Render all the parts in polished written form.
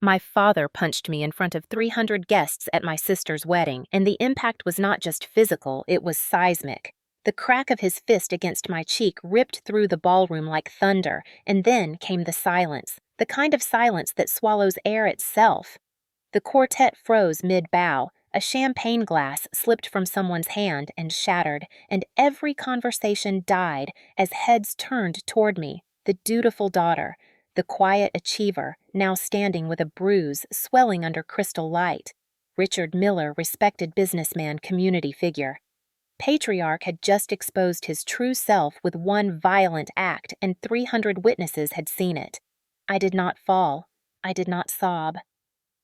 My father punched me in front of 300 guests at my sister's wedding, and the impact was not just physical, it was seismic. The crack of his fist against my cheek ripped through the ballroom like thunder, and then came the silence, the kind of silence that swallows air itself. The quartet froze mid-bow, a champagne glass slipped from someone's hand and shattered, and every conversation died as heads turned toward me, the dutiful daughter, the quiet achiever, now standing with a bruise swelling under crystal light. Richard Miller, respected businessman, community figure. Patriarch had just exposed his true self with one violent act, and 300 witnesses had seen it. I did not fall. I did not sob.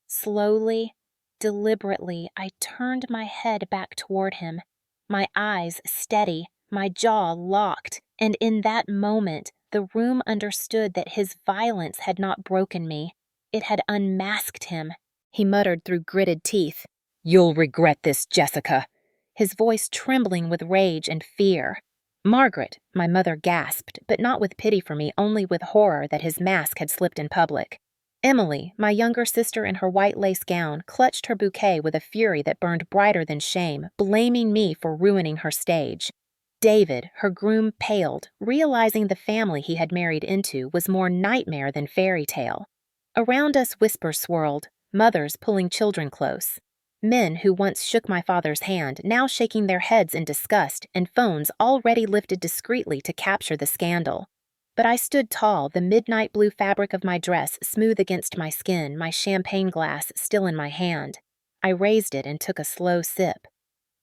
Slowly, deliberately, I turned my head back toward him, my eyes steady, my jaw locked, and in that moment, the room understood that his violence had not broken me. It had unmasked him. He muttered through gritted teeth, "You'll regret this, Jessica," his voice trembling with rage and fear. "Margaret," my mother gasped, but not with pity for me, only with horror that his mask had slipped in public. Emily, my younger sister in her white lace gown, clutched her bouquet with a fury that burned brighter than shame, blaming me for ruining her stage. David, her groom, paled, realizing the family he had married into was more nightmare than fairy tale. Around us whispers swirled, mothers pulling children close. Men who once shook my father's hand now shaking their heads in disgust, and phones already lifted discreetly to capture the scandal. But I stood tall, the midnight blue fabric of my dress smooth against my skin, my champagne glass still in my hand. I raised it and took a slow sip.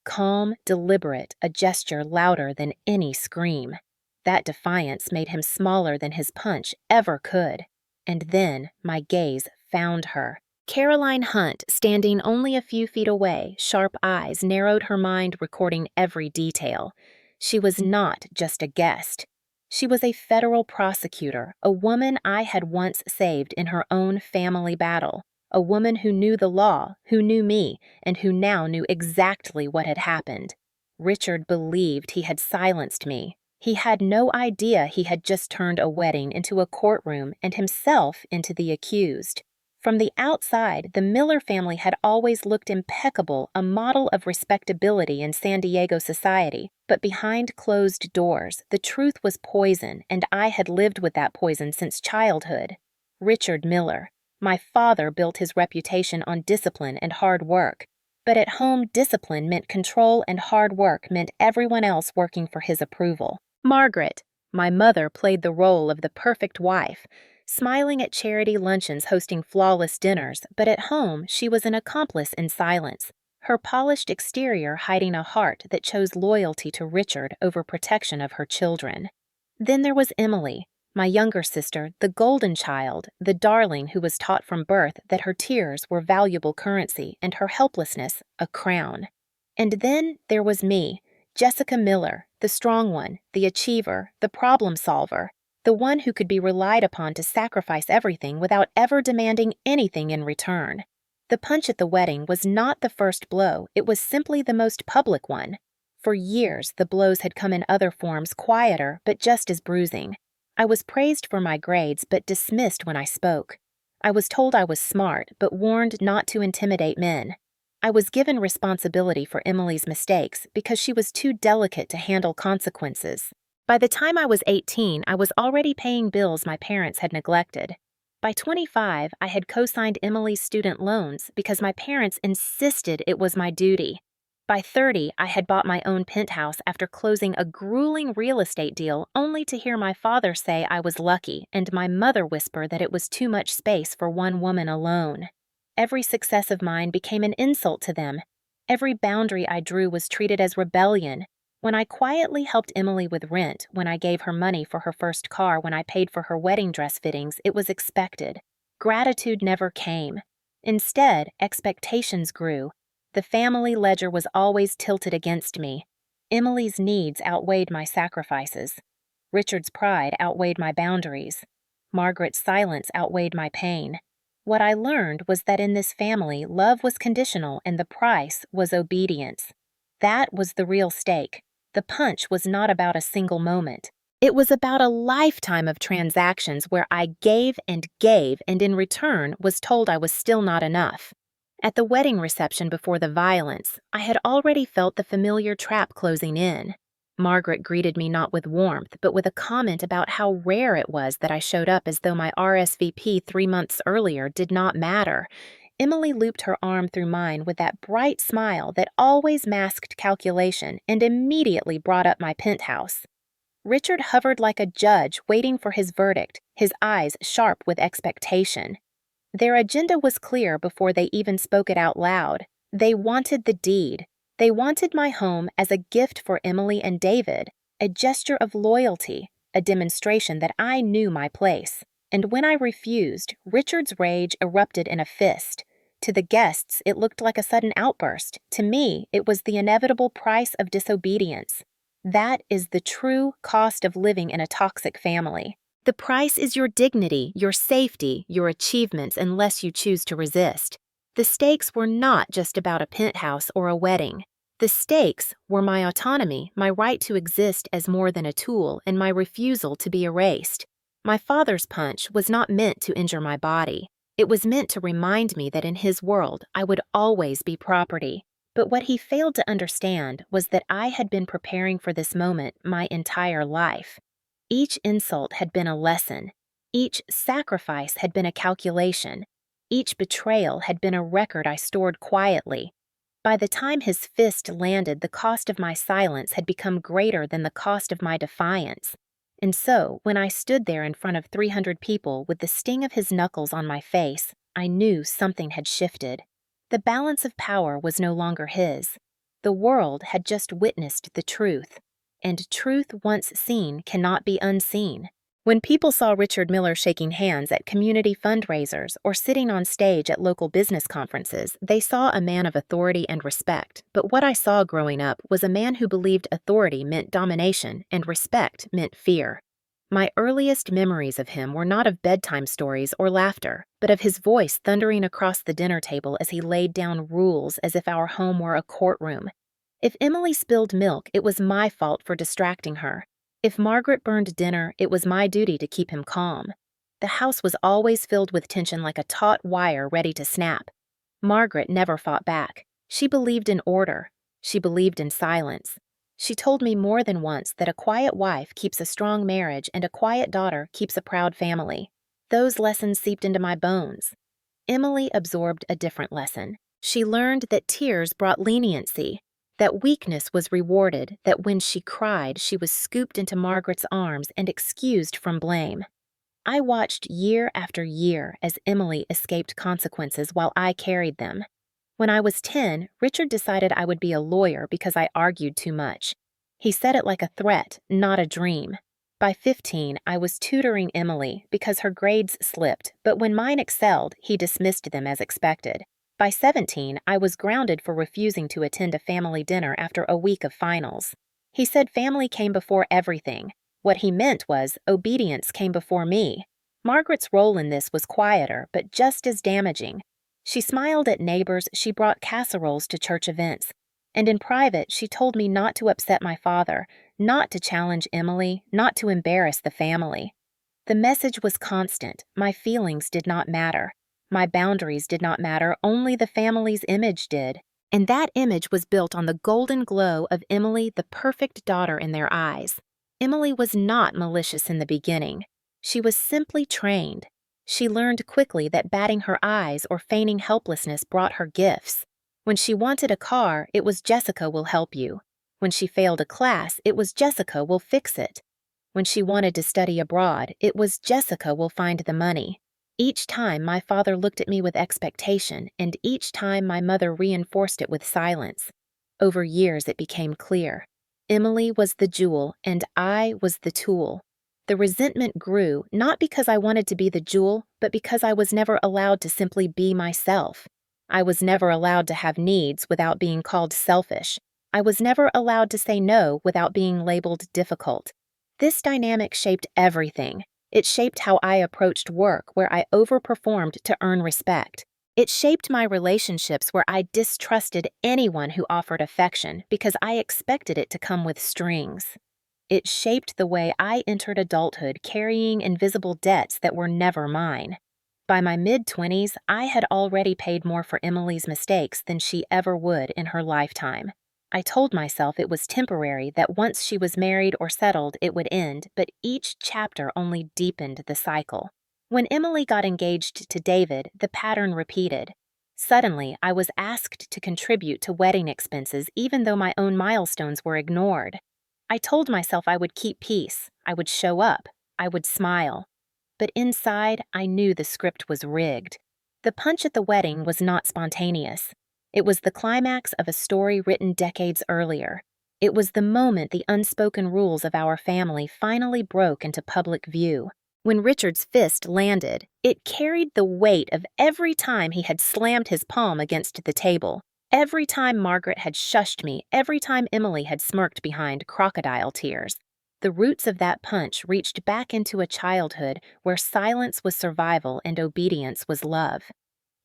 Calm, deliberate, a gesture louder than any scream. That defiance made him smaller than his punch ever could. And then my gaze found her. Caroline Hunt, standing only a few feet away, sharp eyes narrowed her mind, recording every detail. She was not just a guest. She was a federal prosecutor, a woman I had once saved in her own family battle, a woman who knew the law, who knew me, and who now knew exactly what had happened. Richard believed he had silenced me. He had no idea he had just turned a wedding into a courtroom and himself into the accused. From the outside, the Miller family had always looked impeccable, a model of respectability in San Diego society. But behind closed doors, the truth was poison, and I had lived with that poison since childhood. Richard Miller. My father built his reputation on discipline and hard work. But at home, discipline meant control and hard work meant everyone else working for his approval. Margaret. My mother played the role of the perfect wife, smiling at charity luncheons, hosting flawless dinners, but at home she was an accomplice in silence, her polished exterior hiding a heart that chose loyalty to Richard over protection of her children. Then there was Emily, my younger sister, the golden child, the darling who was taught from birth that her tears were valuable currency and her helplessness a crown. And then there was me, Jessica Miller, the strong one, the achiever, the problem solver, the one who could be relied upon to sacrifice everything without ever demanding anything in return. The punch at the wedding was not the first blow, it was simply the most public one. For years, the blows had come in other forms, quieter, but just as bruising. I was praised for my grades, but dismissed when I spoke. I was told I was smart, but warned not to intimidate men. I was given responsibility for Emily's mistakes because she was too delicate to handle consequences. By the time I was 18, I was already paying bills my parents had neglected. By 25, I had co-signed Emily's student loans because my parents insisted it was my duty. By 30, I had bought my own penthouse after closing a grueling real estate deal only to hear my father say I was lucky and my mother whisper that it was too much space for one woman alone. Every success of mine became an insult to them. Every boundary I drew was treated as rebellion. When I quietly helped Emily with rent, when I gave her money for her first car, when I paid for her wedding dress fittings, it was expected. Gratitude never came. Instead, expectations grew. The family ledger was always tilted against me. Emily's needs outweighed my sacrifices. Richard's pride outweighed my boundaries. Margaret's silence outweighed my pain. What I learned was that in this family, love was conditional and the price was obedience. That was the real stake. The punch was not about a single moment. It was about a lifetime of transactions where I gave and in return was told I was still not enough. At the wedding reception before the violence, I had already felt the familiar trap closing in. Margaret greeted me not with warmth, but with a comment about how rare it was that I showed up as though my RSVP 3 months earlier did not matter. Emily looped her arm through mine with that bright smile that always masked calculation and immediately brought up my penthouse. Richard hovered like a judge waiting for his verdict, his eyes sharp with expectation. Their agenda was clear before they even spoke it out loud. They wanted the deed. They wanted my home as a gift for Emily and David, a gesture of loyalty, a demonstration that I knew my place. And when I refused, Richard's rage erupted in a fist. To the guests, it looked like a sudden outburst. To me, it was the inevitable price of disobedience. That is the true cost of living in a toxic family. The price is your dignity, your safety, your achievements, unless you choose to resist. The stakes were not just about a penthouse or a wedding. The stakes were my autonomy, my right to exist as more than a tool, and my refusal to be erased. My father's punch was not meant to injure my body. It was meant to remind me that in his world, I would always be property. But what he failed to understand was that I had been preparing for this moment my entire life. Each insult had been a lesson. Each sacrifice had been a calculation. Each betrayal had been a record I stored quietly. By the time his fist landed, the cost of my silence had become greater than the cost of my defiance. And so, when I stood there in front of 300 people with the sting of his knuckles on my face, I knew something had shifted. The balance of power was no longer his. The world had just witnessed the truth. And truth once seen cannot be unseen. When people saw Richard Miller shaking hands at community fundraisers or sitting on stage at local business conferences, they saw a man of authority and respect. But what I saw growing up was a man who believed authority meant domination and respect meant fear. My earliest memories of him were not of bedtime stories or laughter, but of his voice thundering across the dinner table as he laid down rules as if our home were a courtroom. If Emily spilled milk, it was my fault for distracting her. If Margaret burned dinner, it was my duty to keep him calm. The house was always filled with tension like a taut wire ready to snap. Margaret never fought back. She believed in order. She believed in silence. She told me more than once that a quiet wife keeps a strong marriage and a quiet daughter keeps a proud family. Those lessons seeped into my bones. Emily absorbed a different lesson. She learned that tears brought leniency, that weakness was rewarded, that when she cried, she was scooped into Margaret's arms and excused from blame. I watched year after year as Emily escaped consequences while I carried them. When I was 10, Richard decided I would be a lawyer because I argued too much. He said it like a threat, not a dream. By 15, I was tutoring Emily because her grades slipped, but when mine excelled, he dismissed them as expected. By 17, I was grounded for refusing to attend a family dinner after a week of finals. He said family came before everything. What he meant was obedience came before me. Margaret's role in this was quieter, but just as damaging. She smiled at neighbors, she brought casseroles to church events. And in private, she told me not to upset my father, not to challenge Emily, not to embarrass the family. The message was constant. My feelings did not matter. My boundaries did not matter, only the family's image did. And that image was built on the golden glow of Emily, the perfect daughter in their eyes. Emily was not malicious in the beginning. She was simply trained. She learned quickly that batting her eyes or feigning helplessness brought her gifts. When she wanted a car, it was Jessica will help you. When she failed a class, it was Jessica will fix it. When she wanted to study abroad, it was Jessica will find the money. Each time my father looked at me with expectation, and each time my mother reinforced it with silence. Over years it became clear. Emily was the jewel, and I was the tool. The resentment grew, not because I wanted to be the jewel, but because I was never allowed to simply be myself. I was never allowed to have needs without being called selfish. I was never allowed to say no without being labeled difficult. This dynamic shaped everything. It shaped how I approached work, where I overperformed to earn respect. It shaped my relationships, where I distrusted anyone who offered affection because I expected it to come with strings. It shaped the way I entered adulthood carrying invisible debts that were never mine. By my mid-20s, I had already paid more for Emily's mistakes than she ever would in her lifetime. I told myself it was temporary, that once she was married or settled, it would end, but each chapter only deepened the cycle. When Emily got engaged to David, the pattern repeated. Suddenly, I was asked to contribute to wedding expenses even though my own milestones were ignored. I told myself I would keep peace, I would show up, I would smile. But inside, I knew the script was rigged. The punch at the wedding was not spontaneous. It was the climax of a story written decades earlier. It was the moment the unspoken rules of our family finally broke into public view. When Richard's fist landed, it carried the weight of every time he had slammed his palm against the table, every time Margaret had shushed me, every time Emily had smirked behind crocodile tears. The roots of that punch reached back into a childhood where silence was survival and obedience was love.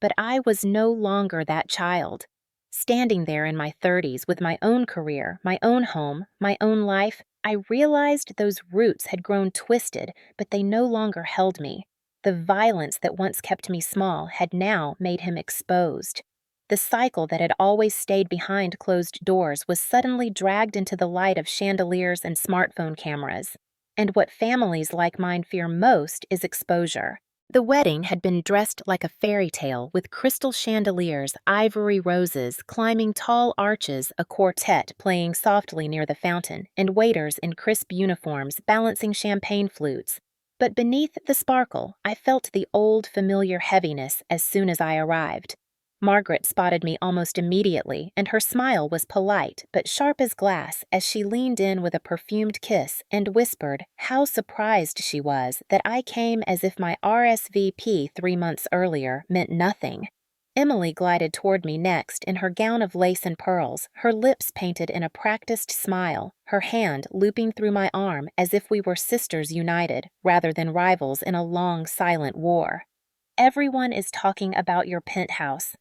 But I was no longer that child. Standing there in my 30s with my own career, my own home, my own life, I realized those roots had grown twisted, but they no longer held me. The violence that once kept me small had now made him exposed. The cycle that had always stayed behind closed doors was suddenly dragged into the light of chandeliers and smartphone cameras. And what families like mine fear most is exposure. The wedding had been dressed like a fairy tale with crystal chandeliers, ivory roses climbing tall arches, a quartet playing softly near the fountain, and waiters in crisp uniforms balancing champagne flutes. But beneath the sparkle, I felt the old familiar heaviness as soon as I arrived. Margaret spotted me almost immediately, and her smile was polite but sharp as glass as she leaned in with a perfumed kiss and whispered how surprised she was that I came as if my RSVP 3 months earlier meant nothing. Emily glided toward me next in her gown of lace and pearls, her lips painted in a practiced smile, her hand looping through my arm as if we were sisters united rather than rivals in a long, silent war. "Everyone is talking about your penthouse,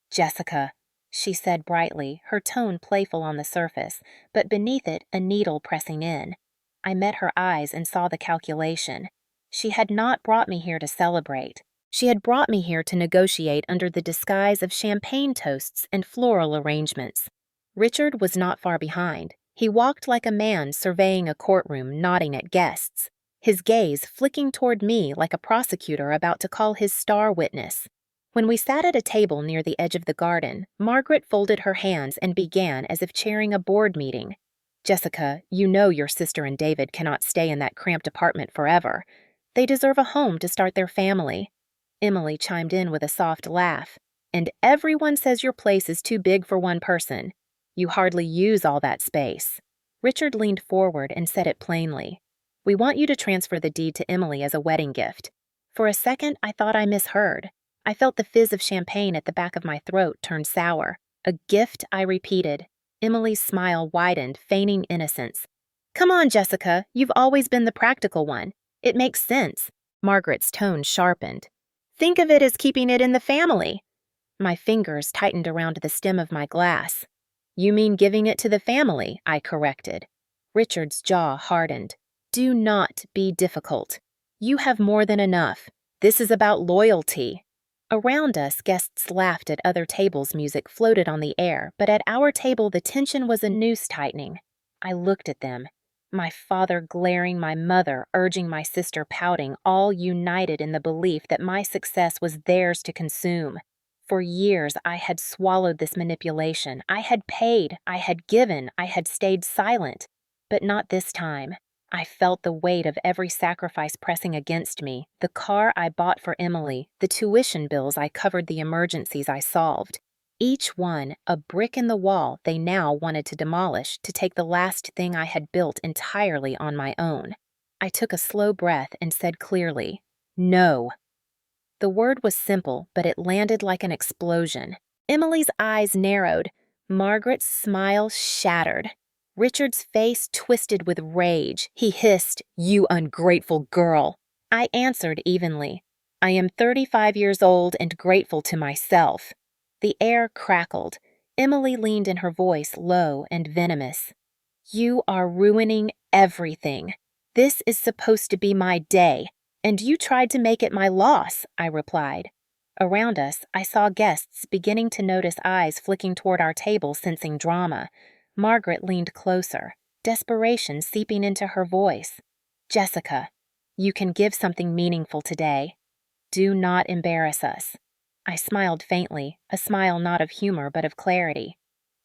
Jessica," she said brightly, her tone playful on the surface, but beneath it a needle pressing in. I met her eyes and saw the calculation. She had not brought me here to celebrate. She had brought me here to negotiate under the disguise of champagne toasts and floral arrangements. Richard was not far behind. He walked like a man surveying a courtroom, nodding at guests, his gaze flicking toward me like a prosecutor about to call his star witness. When we sat at a table near the edge of the garden, Margaret folded her hands and began as if chairing a board meeting. "Jessica, you know your sister and David cannot stay in that cramped apartment forever. They deserve a home to start their family." Emily chimed in with a soft laugh. "And everyone says your place is too big for one person. You hardly use all that space." Richard leaned forward and said it plainly. "We want you to transfer the deed to Emily as a wedding gift." For a second, I thought I misheard. I felt the fizz of champagne at the back of my throat turn sour. "A gift," I repeated. Emily's smile widened, feigning innocence. "Come on, Jessica, you've always been the practical one. It makes sense." Margaret's tone sharpened. "Think of it as keeping it in the family." My fingers tightened around the stem of my glass. "You mean giving it to the family," I corrected. Richard's jaw hardened. "Do not be difficult. You have more than enough. This is about loyalty." Around us, guests laughed at other tables' music floated on the air, but at our table the tension was a noose tightening. I looked at them. My father glaring, my mother urging, my sister pouting, all united in the belief that my success was theirs to consume. For years I had swallowed this manipulation. I had paid, I had given, I had stayed silent. But not this time. I felt the weight of every sacrifice pressing against me, the car I bought for Emily, the tuition bills I covered, the emergencies I solved. Each one a brick in the wall they now wanted to demolish to take the last thing I had built entirely on my own. I took a slow breath and said clearly, "No." The word was simple, but it landed like an explosion. Emily's eyes narrowed. Margaret's smile shattered. Richard's face twisted with rage. He hissed, "You ungrateful girl." I answered evenly, "I am 35 years old and grateful to myself." The air crackled. Emily leaned in her voice low and venomous. You are ruining everything. This is supposed to be my day, and you tried to make it my loss, I replied. Around us, I saw guests beginning to notice eyes flicking toward our table, sensing drama. Margaret leaned closer, desperation seeping into her voice. Jessica, you can give something meaningful today. Do not embarrass us. I smiled faintly, a smile not of humor but of clarity.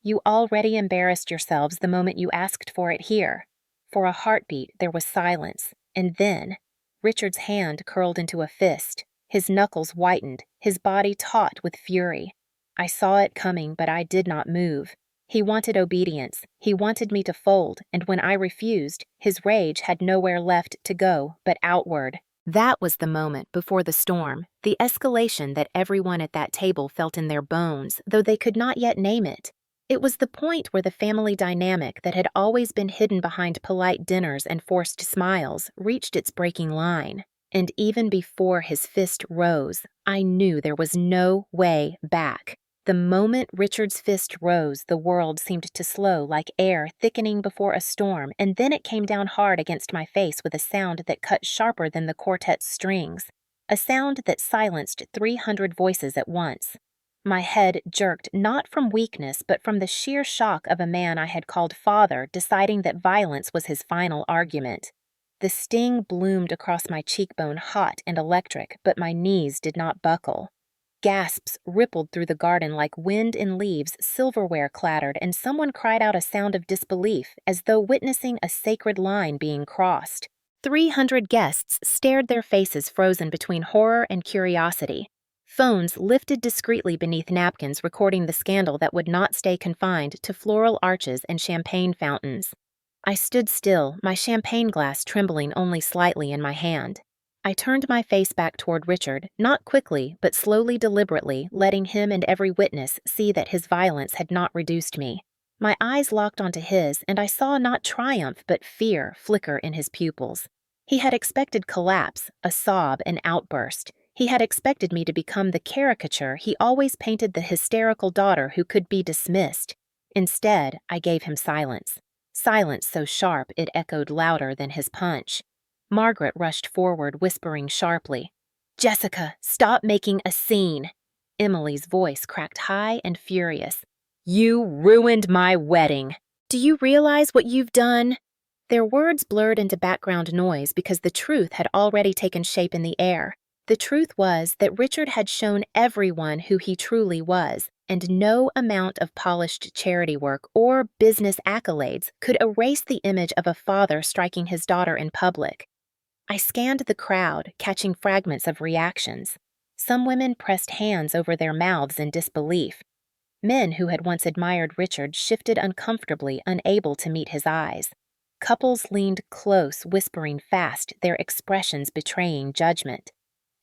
You already embarrassed yourselves the moment you asked for it here. For a heartbeat, there was silence, and then Richard's hand curled into a fist. His knuckles whitened, his body taut with fury. I saw it coming, but I did not move. He wanted obedience. He wanted me to fold, and when I refused, his rage had nowhere left to go but outward. That was the moment before the storm, the escalation that everyone at that table felt in their bones, though they could not yet name it. It was the point where the family dynamic that had always been hidden behind polite dinners and forced smiles reached its breaking line. And even before his fist rose, I knew there was no way back. The moment Richard's fist rose, the world seemed to slow like air thickening before a storm, and then it came down hard against my face with a sound that cut sharper than the quartet's strings, a sound that silenced 300 voices at once. My head jerked not from weakness but from the sheer shock of a man I had called father deciding that violence was his final argument. The sting bloomed across my cheekbone hot and electric, but my knees did not buckle. Gasps rippled through the garden like wind in leaves, silverware clattered, and someone cried out a sound of disbelief, as though witnessing a sacred line being crossed. 300 guests stared, their faces frozen between horror and curiosity. Phones lifted discreetly beneath napkins recording the scandal that would not stay confined to floral arches and champagne fountains. I stood still, my champagne glass trembling only slightly in my hand. I turned my face back toward Richard, not quickly, but slowly, deliberately, letting him and every witness see that his violence had not reduced me. My eyes locked onto his, and I saw not triumph but fear flicker in his pupils. He had expected collapse, a sob, an outburst. He had expected me to become the caricature he always painted the hysterical daughter who could be dismissed. Instead, I gave him silence. Silence so sharp it echoed louder than his punch. Margaret rushed forward, whispering sharply, "Jessica, stop making a scene." Emily's voice cracked high and furious. "You ruined my wedding. Do you realize what you've done?" Their words blurred into background noise because the truth had already taken shape in the air. The truth was that Richard had shown everyone who he truly was, and no amount of polished charity work or business accolades could erase the image of a father striking his daughter in public. I scanned the crowd, catching fragments of reactions. Some women pressed hands over their mouths in disbelief. Men who had once admired Richard shifted uncomfortably, unable to meet his eyes. Couples leaned close, whispering fast, their expressions betraying judgment.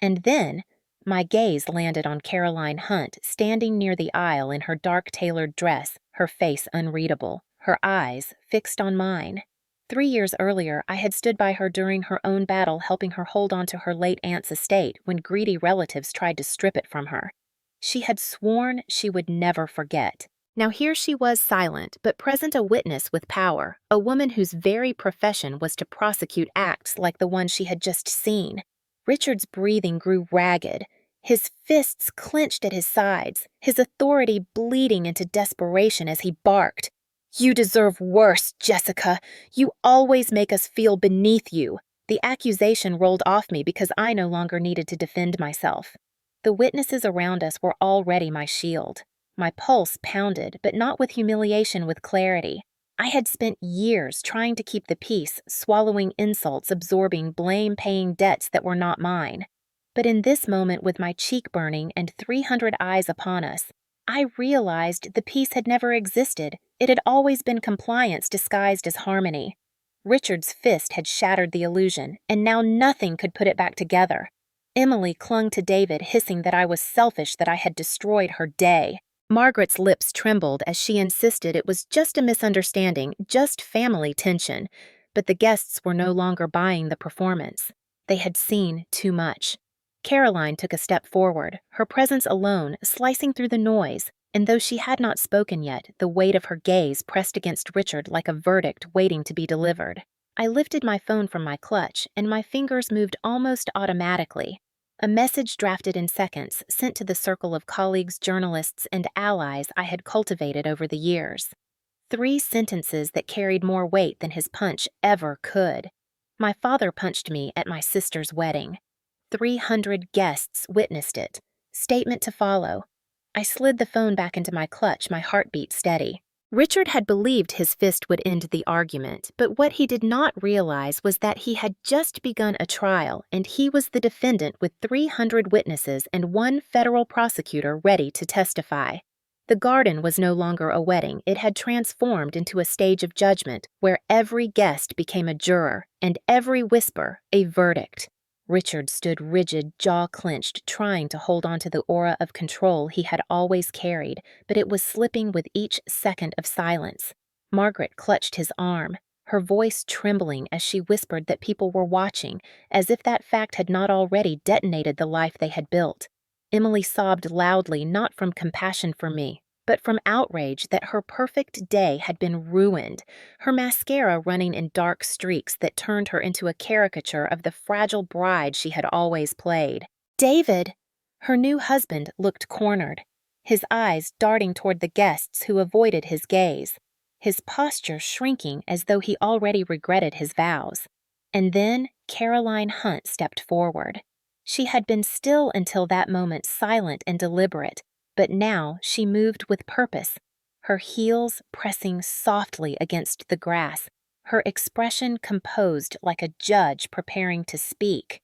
And then, my gaze landed on Caroline Hunt, standing near the aisle in her dark tailored dress, her face unreadable, her eyes fixed on mine. 3 years earlier, I had stood by her during her own battle, helping her hold on to her late aunt's estate when greedy relatives tried to strip it from her. She had sworn she would never forget. Now here she was, silent, but present, a witness with power, a woman whose very profession was to prosecute acts like the one she had just seen. Richard's breathing grew ragged, his fists clenched at his sides, his authority bleeding into desperation as he barked. "You deserve worse, Jessica. You always make us feel beneath you." The accusation rolled off me because I no longer needed to defend myself. The witnesses around us were already my shield. My pulse pounded, but not with humiliation, with clarity. I had spent years trying to keep the peace, swallowing insults, absorbing blame, paying debts that were not mine. But in this moment, with my cheek burning and 300 eyes upon us, I realized the peace had never existed. It had always been compliance disguised as harmony. Richard's fist had shattered the illusion, and now nothing could put it back together. Emily clung to David, hissing that I was selfish, that I had destroyed her day. Margaret's lips trembled as she insisted it was just a misunderstanding, just family tension. But the guests were no longer buying the performance. They had seen too much. Caroline took a step forward, her presence alone, slicing through the noise. and though she had not spoken yet, the weight of her gaze pressed against Richard like a verdict waiting to be delivered. I lifted my phone from my clutch, and my fingers moved almost automatically. A message drafted in seconds, sent to the circle of colleagues, journalists, and allies I had cultivated over the years. 3 sentences that carried more weight than his punch ever could. My father punched me at my sister's wedding. 300 guests witnessed it. Statement to follow. I slid the phone back into my clutch, my heartbeat steady. Richard had believed his fist would end the argument, but what he did not realize was that he had just begun a trial, and he was the defendant with 300 witnesses and 1 federal prosecutor ready to testify. The garden was no longer a wedding. It had transformed into a stage of judgment where every guest became a juror and every whisper a verdict. Richard stood rigid, jaw clenched, trying to hold on to the aura of control he had always carried, but it was slipping with each second of silence. Margaret clutched his arm, her voice trembling as she whispered that people were watching, as if that fact had not already detonated the life they had built. Emily sobbed loudly, not from compassion for me, but from outrage that her perfect day had been ruined, her mascara running in dark streaks that turned her into a caricature of the fragile bride she had always played. David! Her new husband looked cornered, his eyes darting toward the guests who avoided his gaze, his posture shrinking as though he already regretted his vows. And then Caroline Hunt stepped forward. She had been still until that moment, silent and deliberate, but now she moved with purpose, her heels pressing softly against the grass, her expression composed like a judge preparing to speak.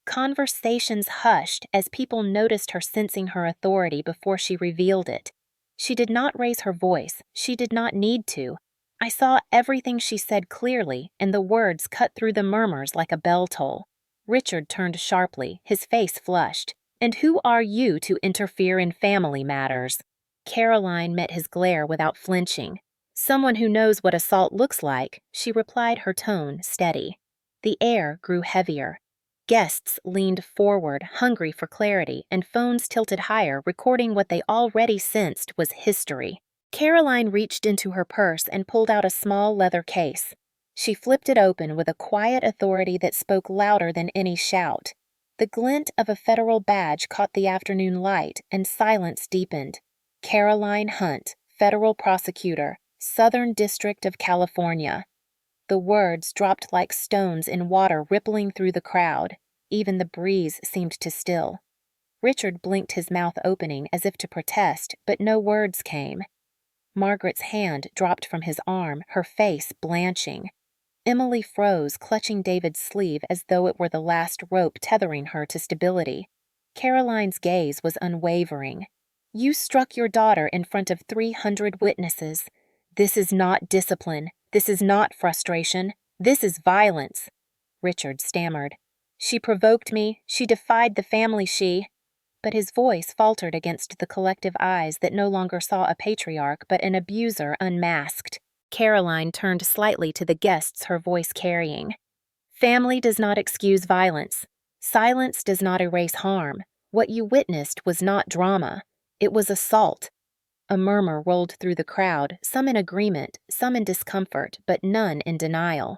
Conversations hushed as people noticed her sensing her authority before she revealed it. She did not raise her voice. She did not need to. I saw everything she said clearly, and the words cut through the murmurs like a bell toll. Richard turned sharply, his face flushed. "And who are you to interfere in family matters?" Caroline met his glare without flinching. "Someone who knows what assault looks like," she replied, her tone steady. The air grew heavier. Guests leaned forward, hungry for clarity, and phones tilted higher, recording what they already sensed was history. Caroline reached into her purse and pulled out a small leather case. She flipped it open with a quiet authority that spoke louder than any shout. The glint of a federal badge caught the afternoon light, and silence deepened. Caroline Hunt, federal prosecutor, Southern District of California. The words dropped like stones in water rippling through the crowd. Even the breeze seemed to still. Richard blinked, his mouth opening as if to protest, but no words came. Margaret's hand dropped from his arm, her face blanching. Emily froze, clutching David's sleeve as though it were the last rope tethering her to stability. Caroline's gaze was unwavering. "You struck your daughter in front of 300 witnesses. This is not discipline. This is not frustration. This is violence." Richard stammered. "She provoked me. She defied the family But his voice faltered against the collective eyes that no longer saw a patriarch but an abuser unmasked. Caroline turned slightly to the guests, her voice carrying. "Family does not excuse violence. Silence does not erase harm. What you witnessed was not drama. It was assault." A murmur rolled through the crowd, some in agreement, some in discomfort, but none in denial.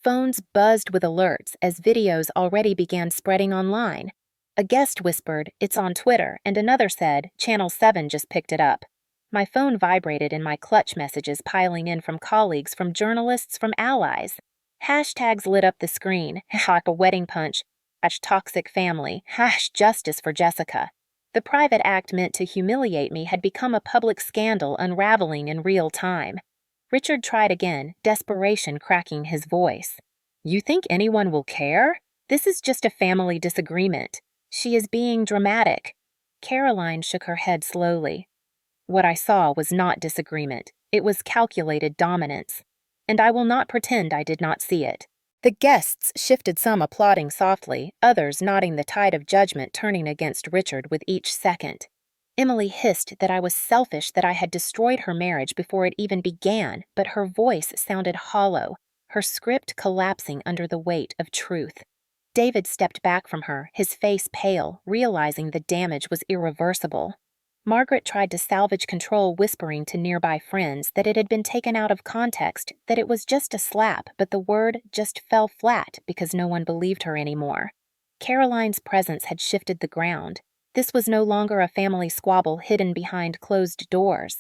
Phones buzzed with alerts as videos already began spreading online. A guest whispered, "It's on Twitter," and another said, "Channel 7 just picked it up." My phone vibrated in my clutch, messages piling in from colleagues, from journalists, from allies. Hashtags lit up the screen, like a wedding punch, #toxic family, #justice for Jessica. The private act meant to humiliate me had become a public scandal unraveling in real time. Richard tried again, desperation cracking his voice. "You think anyone will care? This is just a family disagreement. She is being dramatic." Caroline shook her head slowly. "What I saw was not disagreement. It was calculated dominance. And I will not pretend I did not see it." The guests shifted, some applauding softly, others nodding, the tide of judgment turning against Richard with each second. Emily hissed that I was selfish, that I had destroyed her marriage before it even began, but her voice sounded hollow, her script collapsing under the weight of truth. David stepped back from her, his face pale, realizing the damage was irreversible. Margaret tried to salvage control, whispering to nearby friends that it had been taken out of context, that it was just a slap, but the word just fell flat because no one believed her anymore. Caroline's presence had shifted the ground. This was no longer a family squabble hidden behind closed doors.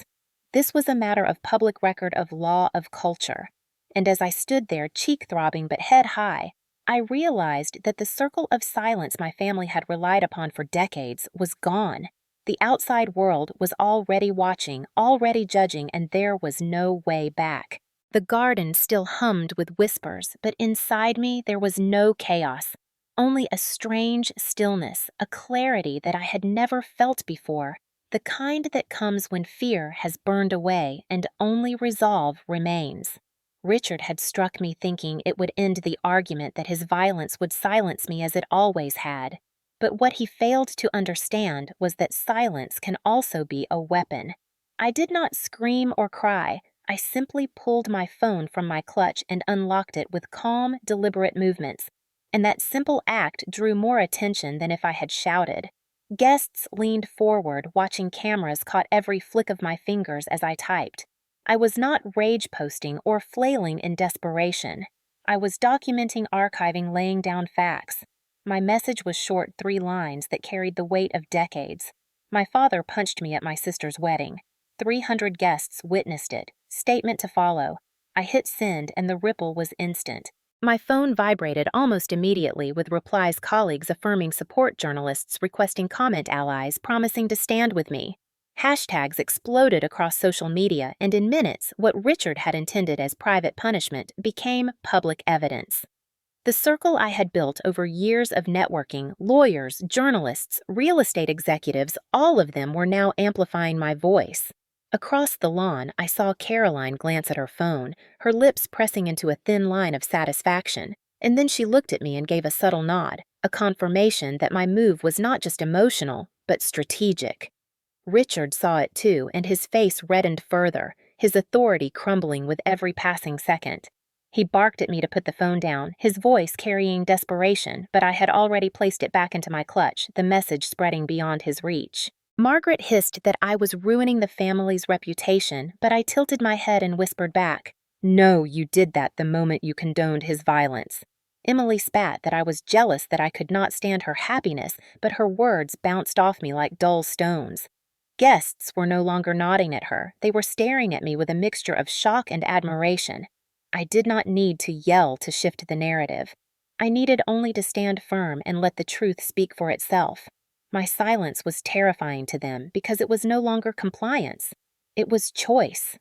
This was a matter of public record, of law, of culture. And as I stood there, cheek throbbing but head high, I realized that the circle of silence my family had relied upon for decades was gone. The outside world was already watching, already judging, and there was no way back. The garden still hummed with whispers, but inside me there was no chaos, only a strange stillness, a clarity that I had never felt before, the kind that comes when fear has burned away and only resolve remains. Richard had struck me thinking it would end the argument, that his violence would silence me as it always had. But what he failed to understand was that silence can also be a weapon. I did not scream or cry. I simply pulled my phone from my clutch and unlocked it with calm, deliberate movements. And that simple act drew more attention than if I had shouted. Guests leaned forward, watching. Cameras caught every flick of my fingers as I typed. I was not rage posting or flailing in desperation. I was documenting, archiving, laying down facts. My message was short, 3 lines that carried the weight of decades. My father punched me at my sister's wedding. 300 guests witnessed it. Statement to follow. I hit send and the ripple was instant. My phone vibrated almost immediately with replies, colleagues affirming support, journalists requesting comment, allies promising to stand with me. Hashtags exploded across social media, and in minutes, what Richard had intended as private punishment became public evidence. The circle I had built over years of networking, lawyers, journalists, real estate executives, all of them were now amplifying my voice. Across the lawn, I saw Caroline glance at her phone, her lips pressing into a thin line of satisfaction, and then she looked at me and gave a subtle nod, a confirmation that my move was not just emotional, but strategic. Richard saw it too, and his face reddened further, his authority crumbling with every passing second. He barked at me to put the phone down, his voice carrying desperation, but I had already placed it back into my clutch, the message spreading beyond his reach. Margaret hissed that I was ruining the family's reputation, but I tilted my head and whispered back, "No, you did that the moment you condoned his violence." Emily spat that I was jealous that I could not stand her happiness, but her words bounced off me like dull stones. Guests were no longer nodding at her. They were staring at me with a mixture of shock and admiration. I did not need to yell to shift the narrative. I needed only to stand firm and let the truth speak for itself. My silence was terrifying to them because it was no longer compliance. It was choice.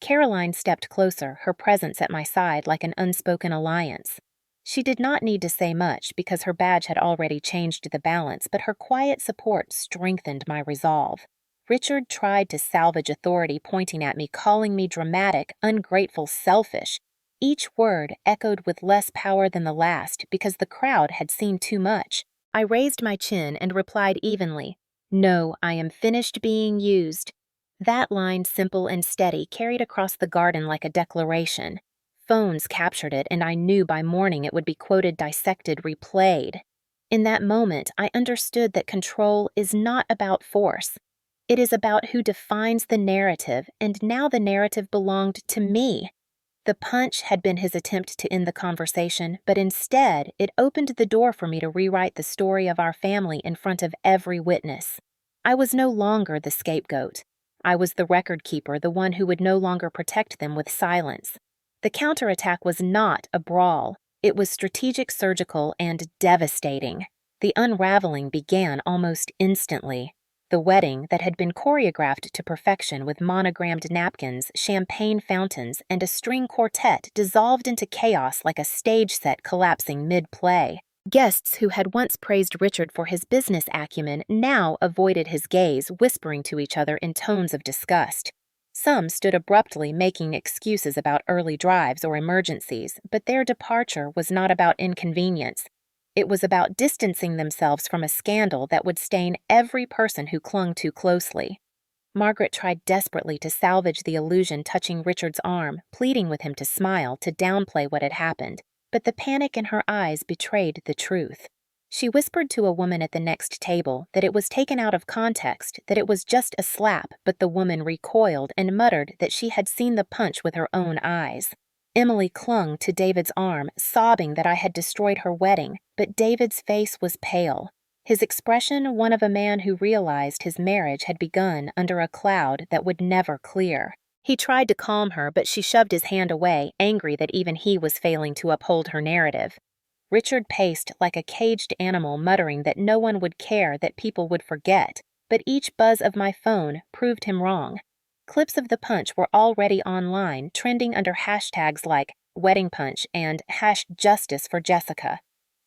Caroline stepped closer, her presence at my side like an unspoken alliance. She did not need to say much because her badge had already changed the balance, but her quiet support strengthened my resolve. Richard tried to salvage authority, pointing at me, calling me dramatic, ungrateful, selfish. Each word echoed with less power than the last because the crowd had seen too much. I raised my chin and replied evenly, "No, I am finished being used." That line, simple and steady, carried across the garden like a declaration. Phones captured it, and I knew by morning it would be quoted, dissected, replayed. In that moment, I understood that control is not about force. It is about who defines the narrative, and now the narrative belonged to me. The punch had been his attempt to end the conversation, but instead it opened the door for me to rewrite the story of our family in front of every witness. I was no longer the scapegoat. I was the record keeper, the one who would no longer protect them with silence. The counterattack was not a brawl. It was strategic, surgical, and devastating. The unraveling began almost instantly. The wedding that had been choreographed to perfection with monogrammed napkins, champagne fountains, and a string quartet dissolved into chaos like a stage set collapsing mid-play. Guests who had once praised Richard for his business acumen now avoided his gaze, whispering to each other in tones of disgust. Some stood abruptly, making excuses about early drives or emergencies, but their departure was not about inconvenience. It was about distancing themselves from a scandal that would stain every person who clung too closely. Margaret tried desperately to salvage the illusion, touching Richard's arm, pleading with him to smile, to downplay what had happened, but the panic in her eyes betrayed the truth. She whispered to a woman at the next table that it was taken out of context, that it was just a slap, but the woman recoiled and muttered that she had seen the punch with her own eyes. Emily clung to David's arm, sobbing that I had destroyed her wedding, but David's face was pale, his expression one of a man who realized his marriage had begun under a cloud that would never clear. He tried to calm her, but she shoved his hand away, angry that even he was failing to uphold her narrative. Richard paced like a caged animal, muttering that no one would care, that people would forget, but each buzz of my phone proved him wrong. Clips of the punch were already online, trending under hashtags like Wedding Punch and #Justice for Jessica.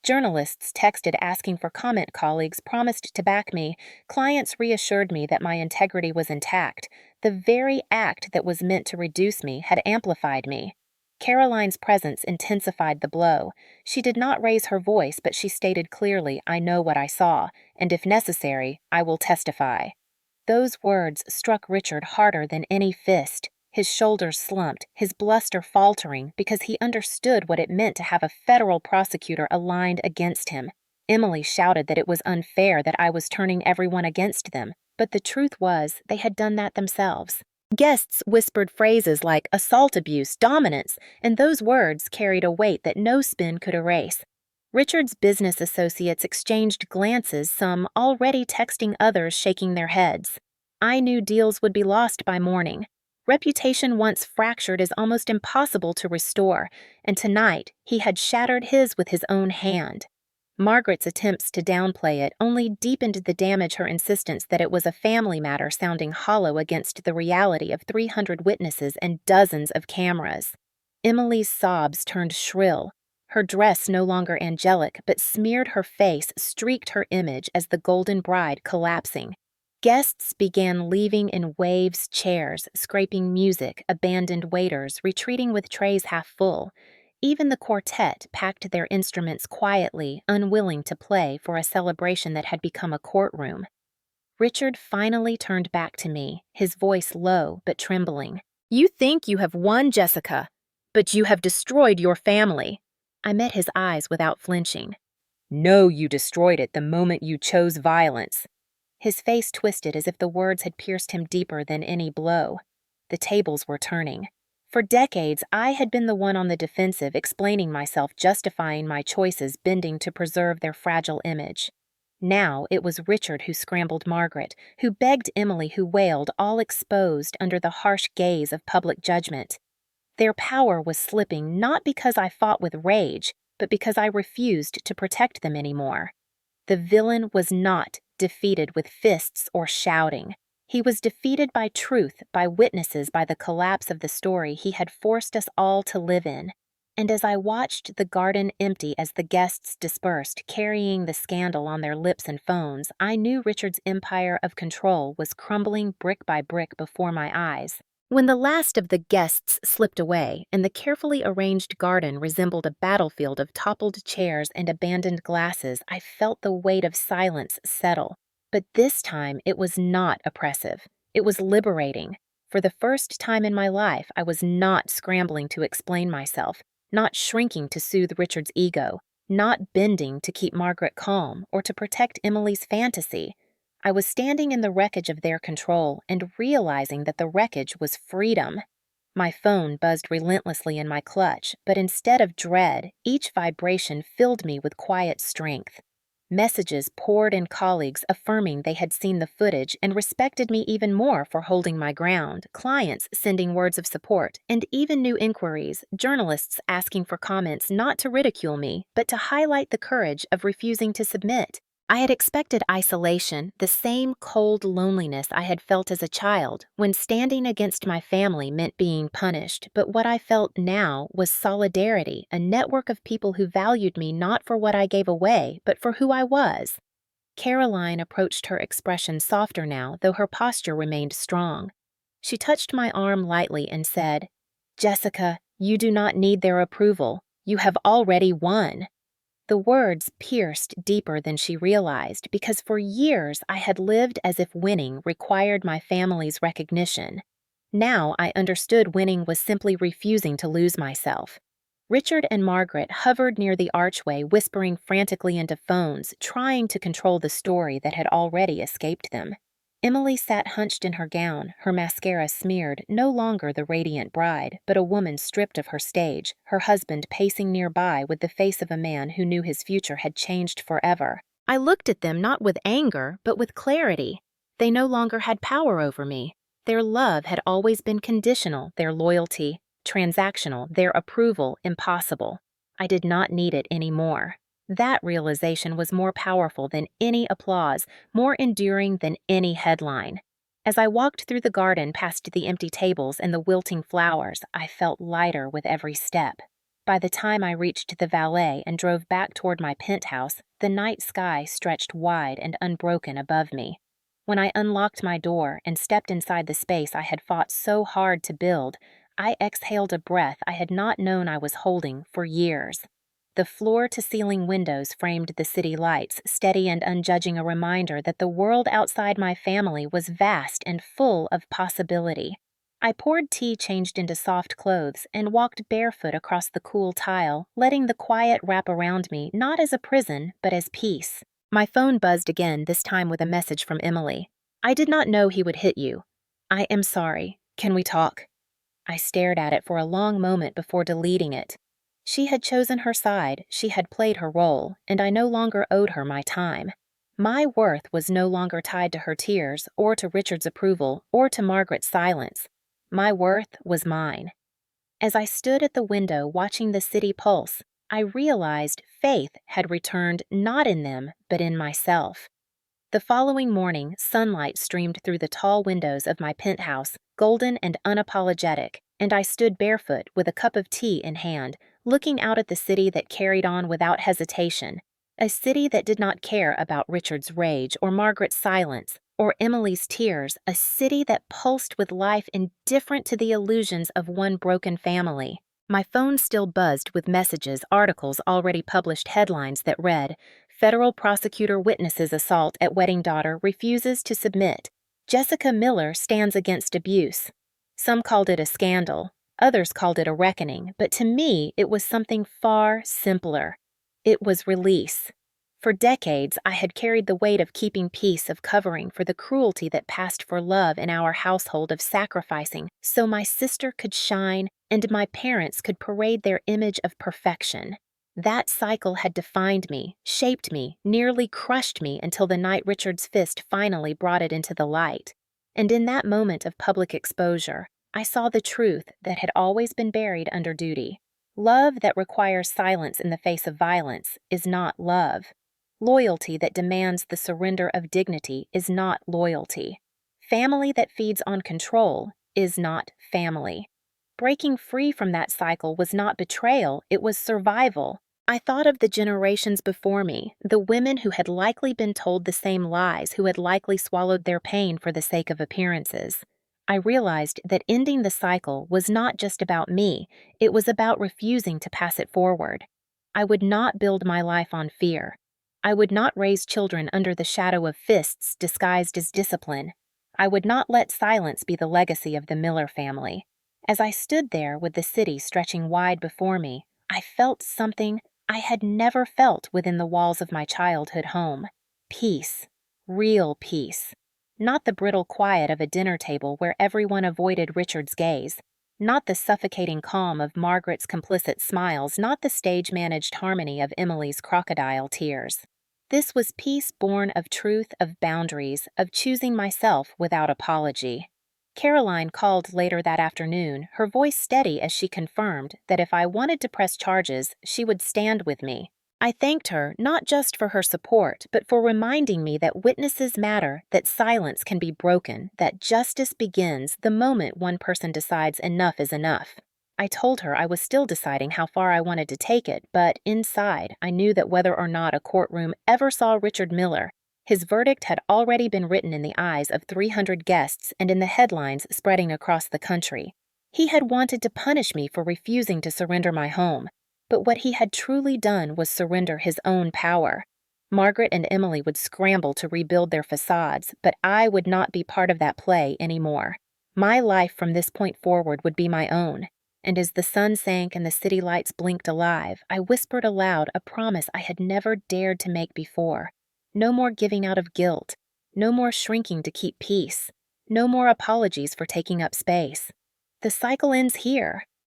Journalists texted asking for comment. Colleagues promised to back me. Clients reassured me that my integrity was intact. The very act that was meant to reduce me had amplified me. Caroline's presence intensified the blow. She did not raise her voice, but she stated clearly, "I know what I saw, and if necessary, I will testify." Those words struck Richard harder than any fist. His shoulders slumped, his bluster faltering, because he understood what it meant to have a federal prosecutor aligned against him. Emily shouted that it was unfair, that I was turning everyone against them, but the truth was they had done that themselves. Guests whispered phrases like assault, abuse, dominance, and those words carried a weight that no spin could erase. Richard's business associates exchanged glances, some already texting, others shaking their heads. I knew deals would be lost by morning. Reputation once fractured is almost impossible to restore, and tonight he had shattered his with his own hand. Margaret's attempts to downplay it only deepened the damage, her insistence that it was a family matter sounding hollow against the reality of 300 witnesses and dozens of cameras. Emily's sobs turned shrill. Her dress no longer angelic, but smeared her face, streaked her image as the golden bride collapsing. Guests began leaving in waves, chairs, scraping music, abandoned waiters, retreating with trays half full. Even the quartet packed their instruments quietly, unwilling to play for a celebration that had become a courtroom. Richard finally turned back to me, his voice low but trembling. "You think you have won, Jessica, but you have destroyed your family." I met his eyes without flinching. "No, you destroyed it the moment you chose violence." His face twisted as if the words had pierced him deeper than any blow. The tables were turning. For decades, I had been the one on the defensive, explaining myself, justifying my choices, bending to preserve their fragile image. Now it was Richard who scrambled Margaret, who begged Emily, who wailed, all exposed under the harsh gaze of public judgment. Their power was slipping, not because I fought with rage, but because I refused to protect them anymore. The villain was not defeated with fists or shouting. He was defeated by truth, by witnesses, by the collapse of the story he had forced us all to live in. And as I watched the garden empty as the guests dispersed, carrying the scandal on their lips and phones, I knew Richard's empire of control was crumbling brick by brick before my eyes. When the last of the guests slipped away, and the carefully arranged garden resembled a battlefield of toppled chairs and abandoned glasses, I felt the weight of silence settle. But this time it was not oppressive. It was liberating. For the first time in my life, I was not scrambling to explain myself, not shrinking to soothe Richard's ego, not bending to keep Margaret calm or to protect Emily's fantasy. I was standing in the wreckage of their control and realizing that the wreckage was freedom. My phone buzzed relentlessly in my clutch, but instead of dread, each vibration filled me with quiet strength. Messages poured in, colleagues affirming they had seen the footage and respected me even more for holding my ground, clients sending words of support, and even new inquiries, journalists asking for comments not to ridicule me, but to highlight the courage of refusing to submit. I had expected isolation, the same cold loneliness I had felt as a child, when standing against my family meant being punished, but what I felt now was solidarity, a network of people who valued me not for what I gave away, but for who I was. Caroline approached, her expression softer now, though her posture remained strong. She touched my arm lightly and said, "Jessica, you do not need their approval. You have already won." The words pierced deeper than she realized, because for years I had lived as if winning required my family's recognition. Now I understood winning was simply refusing to lose myself. Richard and Margaret hovered near the archway, whispering frantically into phones, trying to control the story that had already escaped them. Emily sat hunched in her gown, her mascara smeared, no longer the radiant bride, but a woman stripped of her stage, her husband pacing nearby with the face of a man who knew his future had changed forever. I looked at them not with anger, but with clarity. They no longer had power over me. Their love had always been conditional, their loyalty transactional, their approval impossible. I did not need it anymore. That realization was more powerful than any applause, more enduring than any headline. As I walked through the garden past the empty tables and the wilting flowers, I felt lighter with every step. By the time I reached the valet and drove back toward my penthouse, the night sky stretched wide and unbroken above me. When I unlocked my door and stepped inside the space I had fought so hard to build, I exhaled a breath I had not known I was holding for years. The floor-to-ceiling windows framed the city lights, steady and unjudging, a reminder that the world outside my family was vast and full of possibility. I poured tea changed into soft clothes and walked barefoot across the cool tile, letting the quiet wrap around me not as a prison, but as peace. My phone buzzed again, this time with a message from Emily. "I did not know he would hit you. I am sorry. Can we talk?" I stared at it for a long moment before deleting it. She had chosen her side, she had played her role, and I no longer owed her my time. My worth was no longer tied to her tears, or to Richard's approval, or to Margaret's silence. My worth was mine. As I stood at the window watching the city pulse, I realized faith had returned not in them, but in myself. The following morning, sunlight streamed through the tall windows of my penthouse, golden and unapologetic, and I stood barefoot with a cup of tea in hand, looking out at the city that carried on without hesitation, a city that did not care about Richard's rage or Margaret's silence or Emily's tears, a city that pulsed with life indifferent to the illusions of one broken family. My phone still buzzed with messages, articles, already published headlines that read, "Federal prosecutor witnesses assault at wedding daughter, refuses to submit. Jessica Miller stands against abuse." Some called it a scandal, others called it a reckoning, but to me it was something far simpler. It was release. For decades, I had carried the weight of keeping peace, of covering for the cruelty that passed for love in our household, of sacrificing so my sister could shine and my parents could parade their image of perfection. That cycle had defined me, shaped me, nearly crushed me until the night Richard's fist finally brought it into the light. And in that moment of public exposure, I saw the truth that had always been buried under duty. Love that requires silence in the face of violence is not love. Loyalty that demands the surrender of dignity is not loyalty. Family that feeds on control is not family. Breaking free from that cycle was not betrayal, it was survival. I thought of the generations before me, the women who had likely been told the same lies, who had likely swallowed their pain for the sake of appearances. I realized that ending the cycle was not just about me, it was about refusing to pass it forward. I would not build my life on fear. I would not raise children under the shadow of fists disguised as discipline. I would not let silence be the legacy of the Miller family. As I stood there with the city stretching wide before me, I felt something I had never felt within the walls of my childhood home. Peace. Real peace. Not the brittle quiet of a dinner table where everyone avoided Richard's gaze. Not the suffocating calm of Margaret's complicit smiles, not the stage-managed harmony of Emily's crocodile tears. This was peace born of truth, of boundaries, of choosing myself without apology. Caroline called later that afternoon, her voice steady as she confirmed that if I wanted to press charges, she would stand with me. I thanked her not just for her support, but for reminding me that witnesses matter, that silence can be broken, that justice begins the moment one person decides enough is enough. I told her I was still deciding how far I wanted to take it, but inside, I knew that whether or not a courtroom ever saw Richard Miller, his verdict had already been written in the eyes of 300 guests and in the headlines spreading across the country. He had wanted to punish me for refusing to surrender my home, but what he had truly done was surrender his own power. Margaret and Emily would scramble to rebuild their facades, but I would not be part of that play anymore. My life from this point forward would be my own. And as the sun sank and the city lights blinked alive, I whispered aloud a promise I had never dared to make before. No more giving out of guilt. No more shrinking to keep peace. No more apologies for taking up space. The cycle ends here.